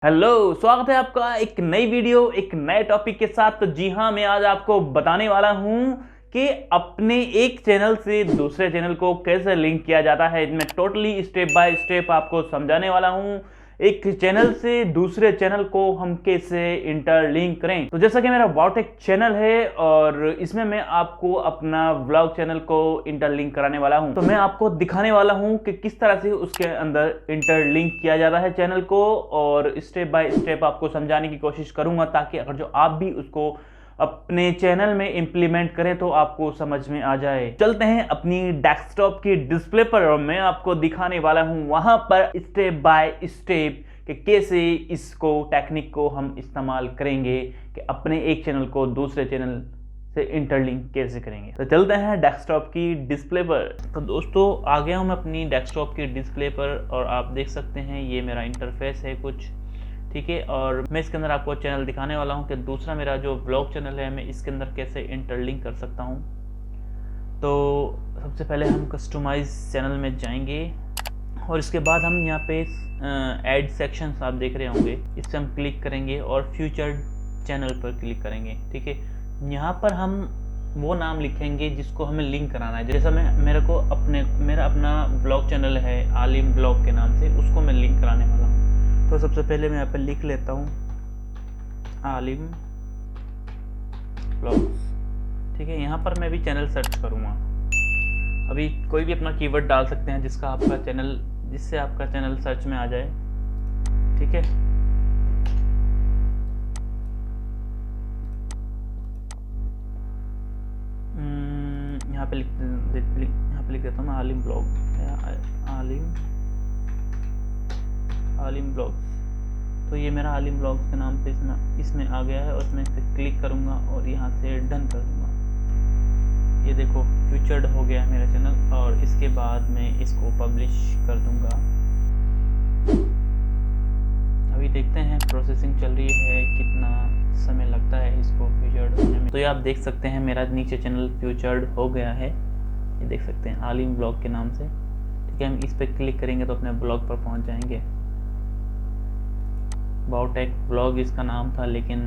Hello, स्वागत है आपका एक नई वीडियो एक नए टॉपिक के साथ। तो जी हाँ, मैं आज आपको बताने वाला हूँ कि अपने एक चैनल से दूसरे चैनल को कैसे लिंक किया जाता है। मैं टोटली स्टेप बाय स्टेप आपको समझाने वाला हूँ एक चैनल से दूसरे चैनल को हम कैसे इंटरलिंक करें। तो जैसा कि मेरा वाउटेक चैनल है और इसमें मैं आपको अपना व्लॉग चैनल को इंटरलिंक कराने वाला हूं। तो मैं आपको दिखाने वाला हूं कि किस तरह से उसके अंदर इंटरलिंक किया जाता है चैनल को, और स्टेप बाय स्टेप आपको समझाने की कोशिश करूंगा ताकि अगर जो आप भी उसको अपने चैनल में इंप्लीमेंट करें तो आपको समझ में आ जाए। चलते हैं अपनी डेस्कटॉप की डिस्प्ले पर और मैं आपको दिखाने वाला हूं वहां पर स्टेप बाय स्टेप कि कैसे इसको टेक्निक को हम इस्तेमाल करेंगे कि अपने एक चैनल को दूसरे चैनल से इंटरलिंक कैसे करेंगे। तो चलते हैं डेस्कटॉप की डिस्प्ले पर। तो दोस्तों, आ गया हूं मैं अपनी डेस्कटॉप की डिस्प्ले पर और आप देख सकते हैं ये मेरा इंटरफेस है कुछ, ठीक है। और मैं इसके अंदर आपको चैनल दिखाने वाला हूं कि दूसरा मेरा जो ब्लॉग चैनल है मैं इसके अंदर कैसे इंटरलिंक कर सकता हूं। तो सबसे पहले हम कस्टमाइज चैनल में जाएंगे और इसके बाद हम यहाँ पे ऐड सेक्शंस आप देख रहे होंगे, इस पर हम क्लिक करेंगे और फ्यूचर चैनल पर क्लिक करेंगे, ठीक है। यहाँ पर हम वो नाम लिखेंगे जिसको हमें लिंक कराना है। जैसा मेरा अपना ब्लॉग चैनल है आलिम ब्लॉग के नाम से, उसको मैं लिंक कराने वाला हूँ। तो सबसे पहले मैं यहाँ पे लिख लेता हूँ आलिम ब्लॉग्स, ठीक है। यहाँ पर मैं भी चैनल सर्च करूँगा। अभी कोई भी अपना कीवर्ड डाल सकते हैं जिससे आपका चैनल सर्च में आ जाए, ठीक है। यहाँ पे लिख देता हूँ मैं आलिम ब्लॉग, आलिम ब्लॉग। तो ये मेरा आलिम ब्लॉग्स के नाम पे इसमें आ गया है और मैं इस पर क्लिक करूँगा और यहाँ से डन कर दूँगा। ये देखो फ्यूचर्ड हो गया है मेरा चैनल और इसके बाद मैं इसको पब्लिश कर दूँगा। अभी देखते हैं प्रोसेसिंग चल रही है, कितना समय लगता है इसको फ्यूचर्ड होने में। तो ये आप देख सकते हैं मेरा नीचे चैनल फ्यूचर्ड हो गया है, ये देख सकते हैं आलिम ब्लॉग के नाम से, ठीक है। हम इस पर क्लिक करेंगे तो अपने ब्लॉग पर पहुंच जाएंगे। वाउटेक ब्लॉग इसका नाम था, लेकिन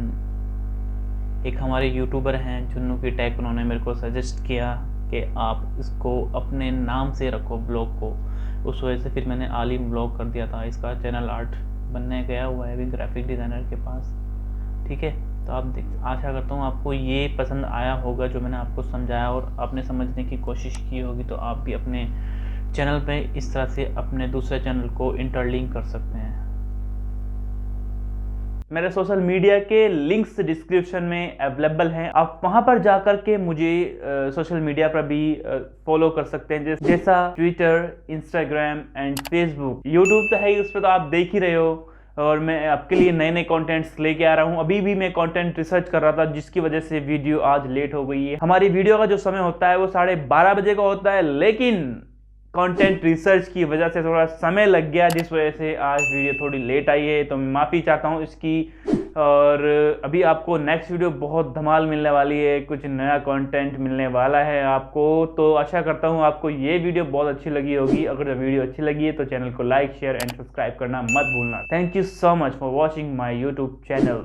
एक हमारे यूट्यूबर हैं जुन्नू की टेक, उन्होंने मेरे को सजेस्ट किया कि आप इसको अपने नाम से रखो ब्लॉग को। उस वजह से फिर मैंने आलिम ब्लॉग कर दिया था। इसका चैनल आर्ट बनने गया हुआ है अभी ग्राफिक डिज़ाइनर के पास, ठीक है। तो आप आशा करता हूँ आपको ये पसंद आया होगा जो मैंने आपको समझाया और आपने समझने की कोशिश की होगी। तो आप भी अपने चैनल पे इस तरह से अपने दूसरे चैनल को इंटरलिंक कर सकते हैं। मेरे सोशल मीडिया के लिंक्स डिस्क्रिप्शन में अवेलेबल हैं, आप वहां पर जाकर के मुझे सोशल मीडिया पर भी फॉलो कर सकते हैं, जैसा Twitter, Instagram and Facebook. YouTube तो है ही, उस पर तो आप देख ही रहे हो और मैं आपके लिए नए नए कंटेंट्स लेके आ रहा हूँ। अभी भी मैं कंटेंट रिसर्च कर रहा था जिसकी वजह से वीडियो आज लेट हो गई है। हमारी वीडियो का जो समय होता है वो 12:30 बजे का होता है, लेकिन कंटेंट रिसर्च की वजह से थोड़ा समय लग गया, जिस वजह से आज वीडियो थोड़ी लेट आई है। तो मैं माफ़ी चाहता हूँ इसकी। और अभी आपको नेक्स्ट वीडियो बहुत धमाल मिलने वाली है, कुछ नया कंटेंट मिलने वाला है आपको। तो आशा करता हूँ आपको ये वीडियो बहुत अच्छी लगी होगी। अगर वीडियो अच्छी लगी है तो चैनल को लाइक, शेयर एंड सब्सक्राइब करना मत भूलना। Thank you so much for watching my YouTube channel.